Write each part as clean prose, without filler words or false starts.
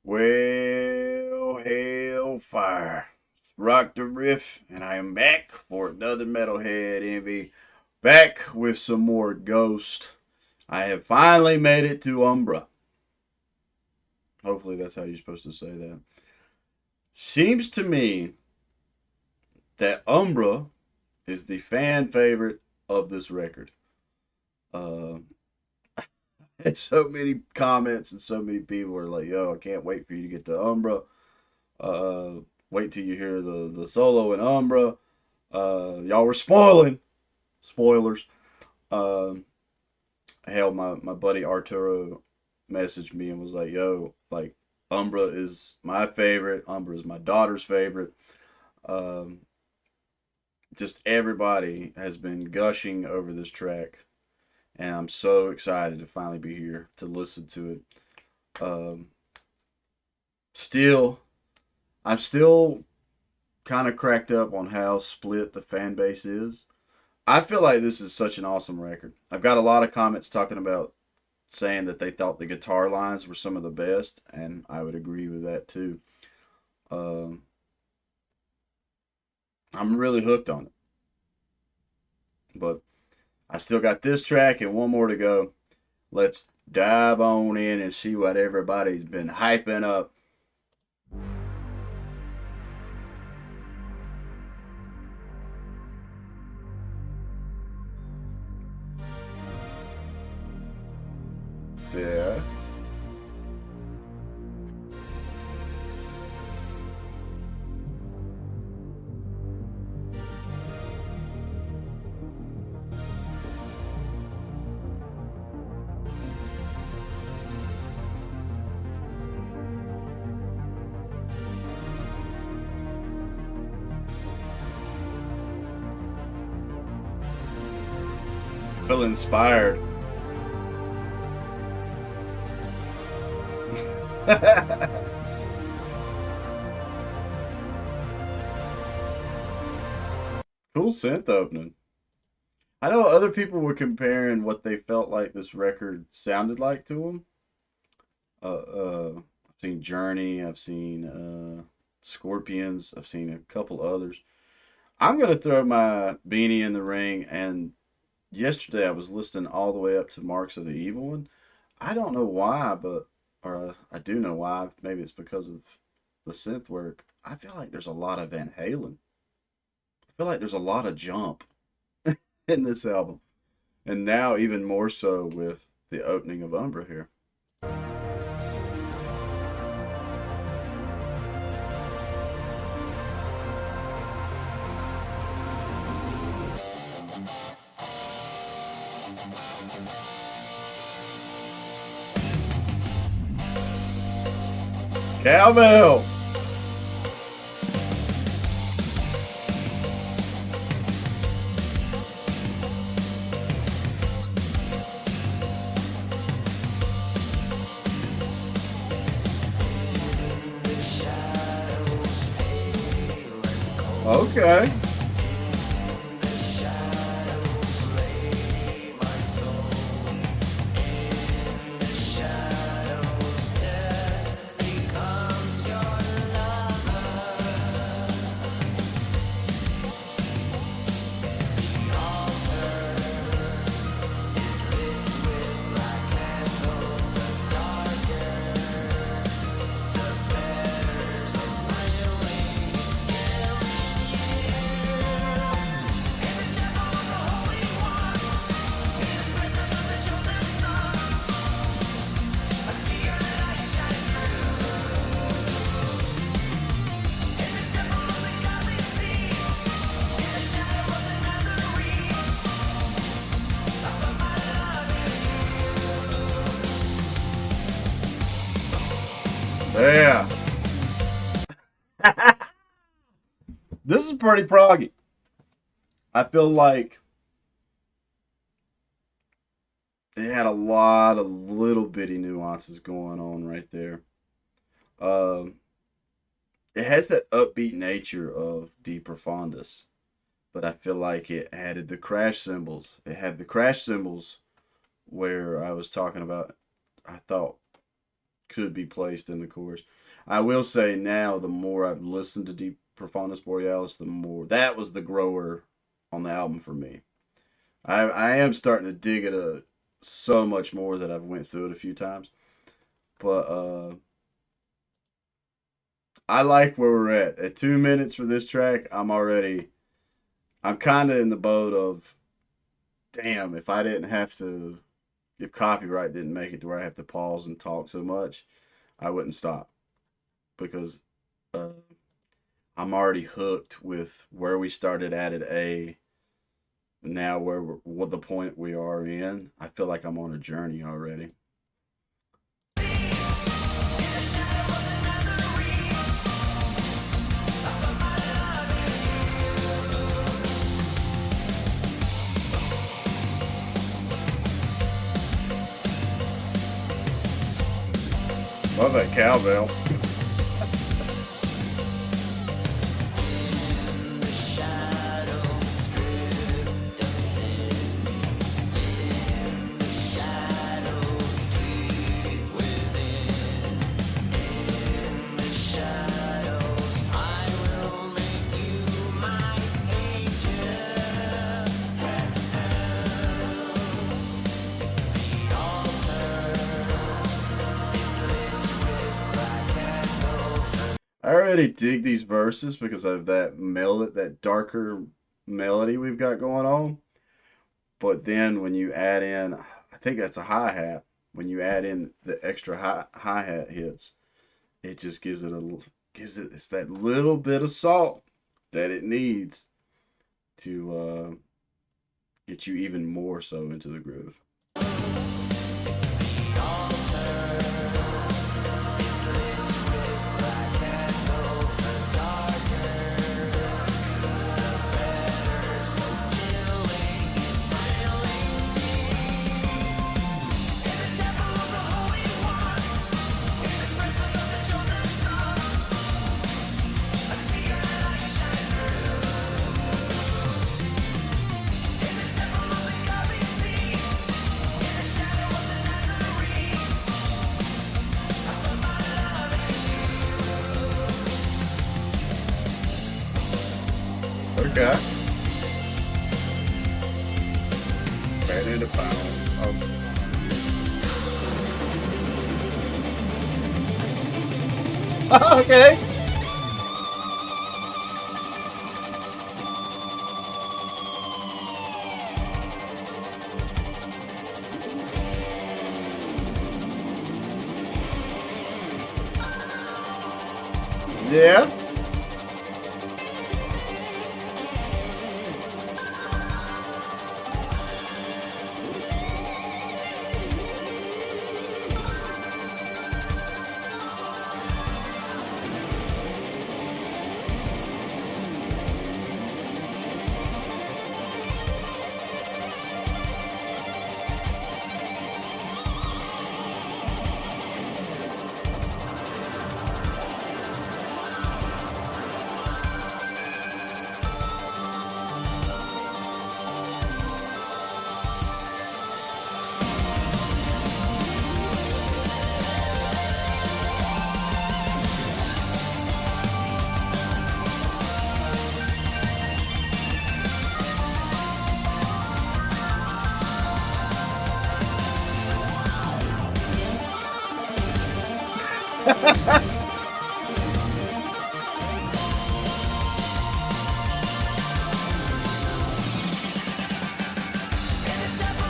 Well, hellfire. It's RockdaRiff, and I am back for another Metalhead Envy. Back with some more Ghost. I have finally made it to Umbra. Hopefully, that's how you're supposed to say that. Seems to me that Umbra is the fan favorite of this record. Uh, had so many comments and so many people are like, "Yo, I can't wait for you to get to Umbra. Uh, Wait till you hear the solo in Umbra." Y'all were spoiling spoilers. Um, Hell, my buddy Arturo messaged me and was like, "Yo, like Umbra is my favorite. Umbra is my daughter's favorite." Um, just everybody has been gushing over this track, and I'm so excited to finally be here to listen to it. Um, still, I'm still kind of cracked up on how split the fan base is. I feel like this is such an awesome record. I've got a lot of comments talking about saying that they thought the guitar lines were some of the best, and I would agree with that too. Um, I'm really hooked on it, but I still got this track and one more to go. Let's dive on in and see what everybody's been hyping up. Yeah. Feel inspired. Cool synth opening. I know other people were comparing what they felt like this record sounded like to them. I've seen Journey, I've seen Scorpions, I've seen a couple others. I'm gonna throw my beanie in the ring. And yesterday I was listening all the way up to Marks of the Evil One. I don't know why, but or I do know why. Maybe it's because of the synth work. I feel like there's a lot of Van Halen. I feel like there's a lot of Jump in this album, and now even more so with the opening of Umbra here. Cowbell. Okay. Yeah. This is pretty proggy. I feel like they had a lot of little bitty nuances going on right there. Um, it has that upbeat nature of De Profundis, but I feel like it added the crash cymbals. It had the crash cymbals where I was talking about. I thought could be placed in the chorus. I will say now, the more I've listened to Deep Profoundus Borealis, the more that was the grower on the album for me. I am starting to dig it so much more that I've went through it a few times. But I like where we're at. At 2 minutes for this track, I'm kind of in the boat of, damn, if I didn't have to, if copyright didn't make it to where I have to pause and talk so much, I wouldn't stop because uh, I'm already hooked with where we started at A. Now what the point we are in. I feel like I'm on a journey already. Love that cowbell. I already dig these verses because of that darker melody we've got going on. But then when you add in, I think that's a hi hat. When you add in the extra hi hat hits, it just it's that little bit of salt that it needs to get you even more so into the groove. Okay. Right into pound. Oh. Okay. Yeah.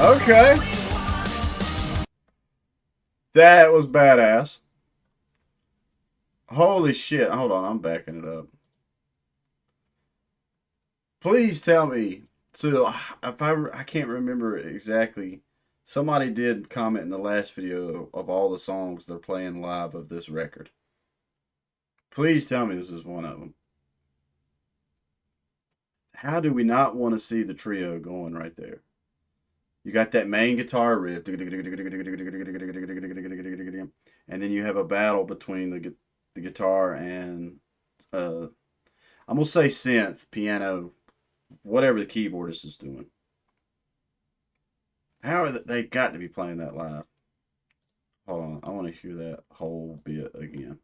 Okay. That was badass. Holy shit. Hold on, I'm backing it up. Please tell me. So if I can't remember exactly. Somebody did comment in the last video of all the songs they're playing live of this record. Please tell me this is one of them. How do we not want to see the trio going right there? You got that main guitar riff, and then you have a battle between the guitar and I'm gonna say synth, piano, whatever the keyboardist is doing. How are they got to be playing that live? Hold on, I want to hear that whole bit again.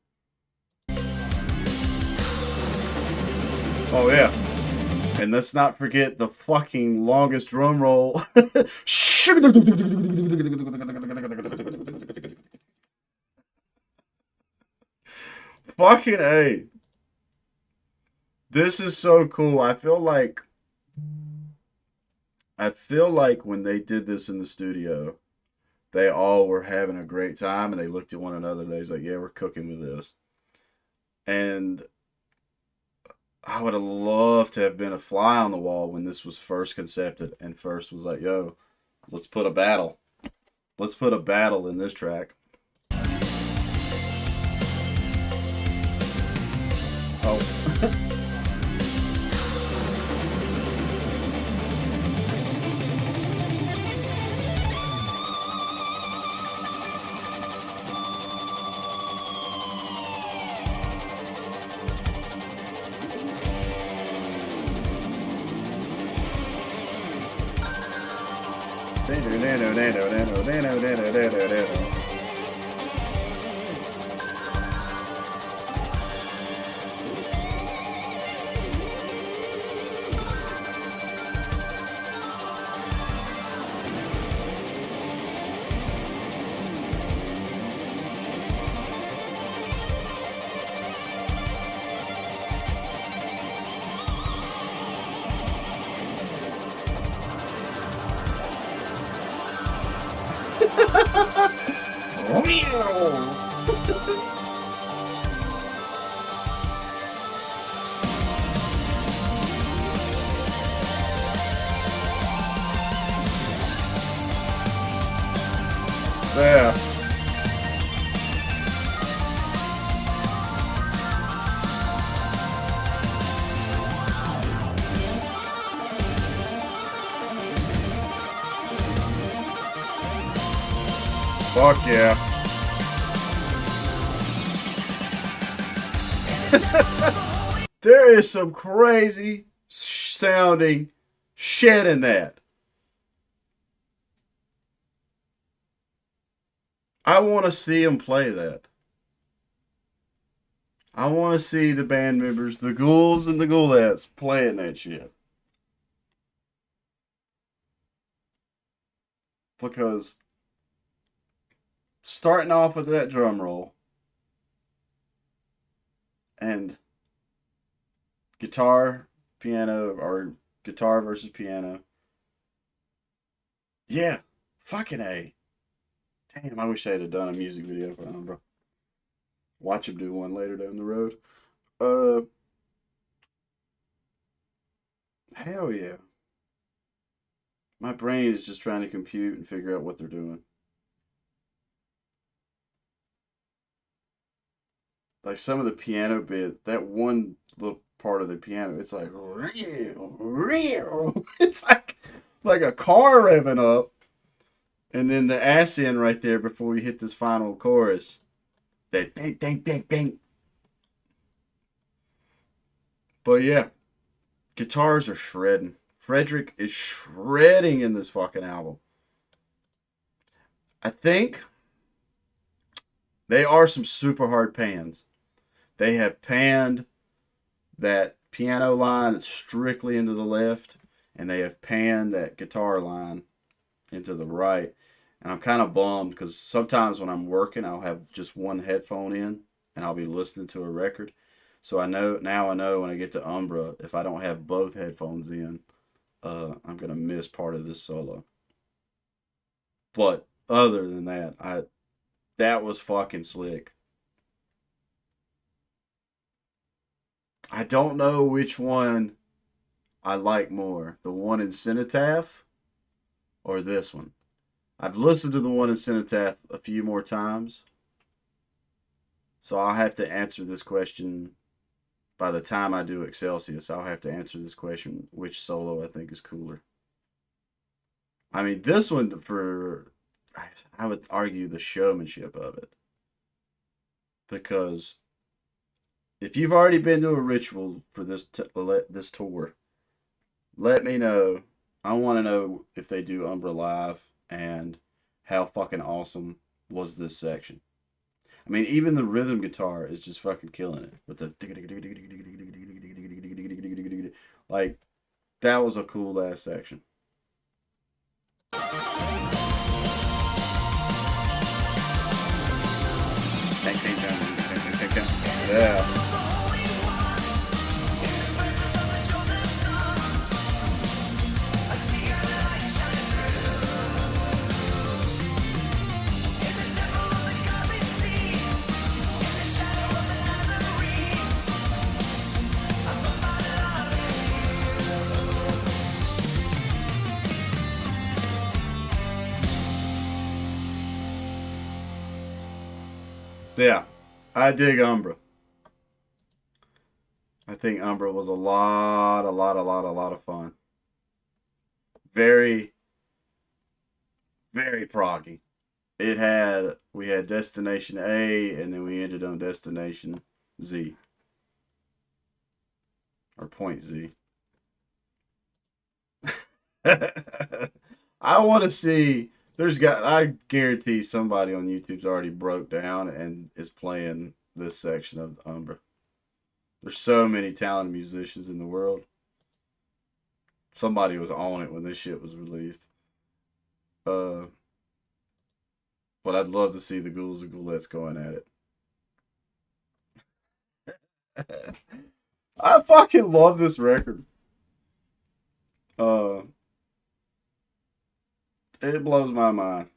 Oh yeah, and let's not forget the fucking longest drum roll. Fucking A. This is so cool. I feel like when they did this in the studio, they all were having a great time and they looked at one another. They was like, "Yeah, we're cooking with this." And I would have loved to have been a fly on the wall when this was first concepted and first was like, "Yo, let's put a battle. Let's put a battle in this track." Oh. Yeah. Fuck yeah. There is some crazy sounding shit in that. I want to see him play that. I want to see the band members, the ghouls and the ghoulettes, playing that shit. Because starting off with that drum roll and guitar, piano, or guitar versus piano. Yeah, fucking A. Damn, I wish I had done a music video for Umbra. Watch him do one later down the road. Uh, Hell yeah. My brain is just trying to compute and figure out what they're doing. Like some of the piano bit, that one little part of the piano, it's like real, real. It's like a car revving up, and then the ass in right there before we hit this final chorus. That bang, bang, bang, bang. But yeah, guitars are shredding. Frederick is shredding in this fucking album. I think they are some super hard pans. They have panned that piano line strictly into the left, and they have panned that guitar line into the right. And I'm kind of bummed because sometimes when I'm working, I'll have just one headphone in and I'll be listening to a record. So I know when I get to Umbra, if I don't have both headphones in, I'm gonna miss part of this solo. But other than that, I that was fucking slick. I don't know which one I like more, the one in Cenotaph or this one. I've listened to the one in Cenotaph a few more times, so I'll have to answer this question by the time I do Excelsius. I'll have to answer this question: which solo I think is cooler. I mean, this one for I would argue the showmanship of it because if you've already been to a ritual for this tour, let me know. I want to know if they do Umbra live and how fucking awesome was this section. I mean, even the rhythm guitar is just fucking killing it with the like that was a cool ass section. Yeah. Yeah. I dig Umbra. I think Umbra was a lot of fun. Very, very proggy. We had Destination A and then we ended on Destination Z or Point Z. I want to see. I guarantee somebody on YouTube's already broke down and is playing this section of Umbra. There's so many talented musicians in the world. Somebody was on it when this shit was released. Uh, but I'd love to see the Ghouls and Ghoulettes going at it. I fucking love this record. Uh, it blows my mind.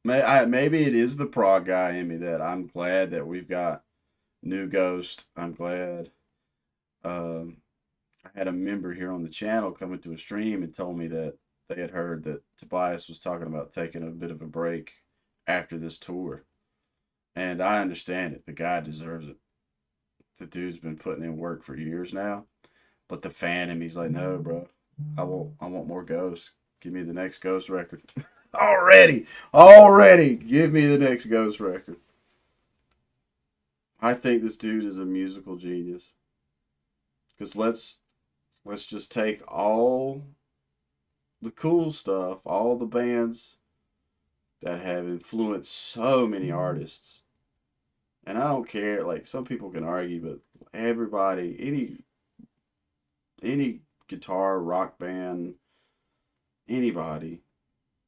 Maybe it is the prog guy in me that I'm glad that we've got new Ghost. I'm glad. Um, I had a member here on the channel come into a stream and told me that they had heard that Tobias was talking about taking a bit of a break after this tour. And I understand it. The guy deserves it. The dude's been putting in work for years now. But the fan in me's like, no, bro. I want more Ghosts. Give me the next Ghost record. Already. Give me the next Ghost record. I think this dude is a musical genius. Because let's just take all the cool stuff, all the bands that have influenced so many artists. And I don't care, like some people can argue, but everybody, any guitar, rock band, anybody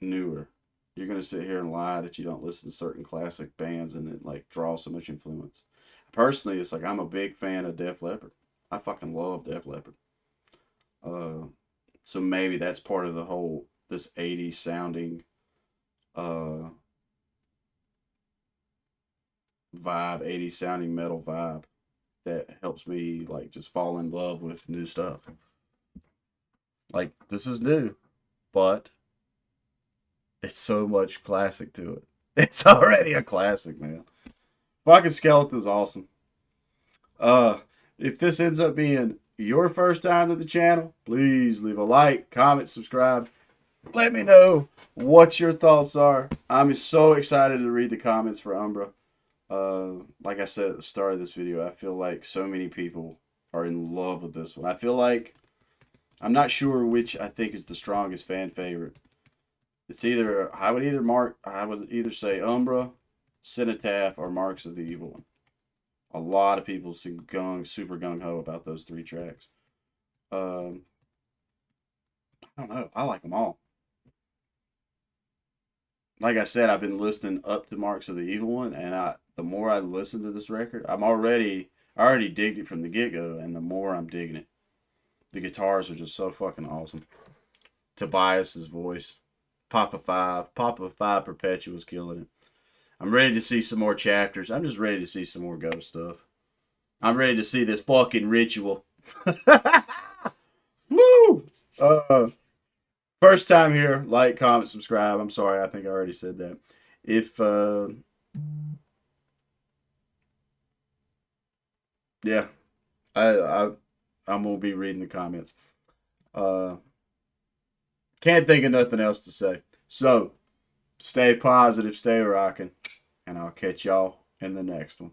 newer, you're gonna sit here and lie that you don't listen to certain classic bands and it like draws so much influence. Personally, it's like I'm a big fan of Def Leppard. I fucking love Def Leppard. Uh, so maybe that's part of the whole this '80s sounding uh vibe, '80s sounding metal vibe that helps me like just fall in love with new stuff. Like this is new, but it's so much classic to it. It's already a classic, man. Fucking Skeleton's awesome. Uh, if this ends up being your first time to the channel, please leave a like, comment, subscribe. Let me know what your thoughts are. I'm so excited to read the comments for Umbra. Like I said at the start of this video, I feel like so many people are in love with this one. I feel like I'm not sure which I think is the strongest fan favorite. It's either I would either say Umbra, Cenotaph, or Marks of the Evil One. A lot of people seem super gung ho about those three tracks. Um, I don't know. I like them all. Like I said, I've been listening up to Marks of the Evil One, and the more I listen to this record, I already digged it from the get go, and the more I'm digging it. The guitars are just so fucking awesome. Tobias's voice, Papa Five Perpetua's killing it. I'm ready to see some more chapters. I'm just ready to see some more Ghost stuff. I'm ready to see this fucking ritual. Woo! Uh, First time here, like, comment, subscribe. I'm sorry, I think I already said that. If yeah, I I'm gonna be reading the comments. Uh, can't think of nothing else to say. So stay positive, stay rocking, and I'll catch y'all in the next one.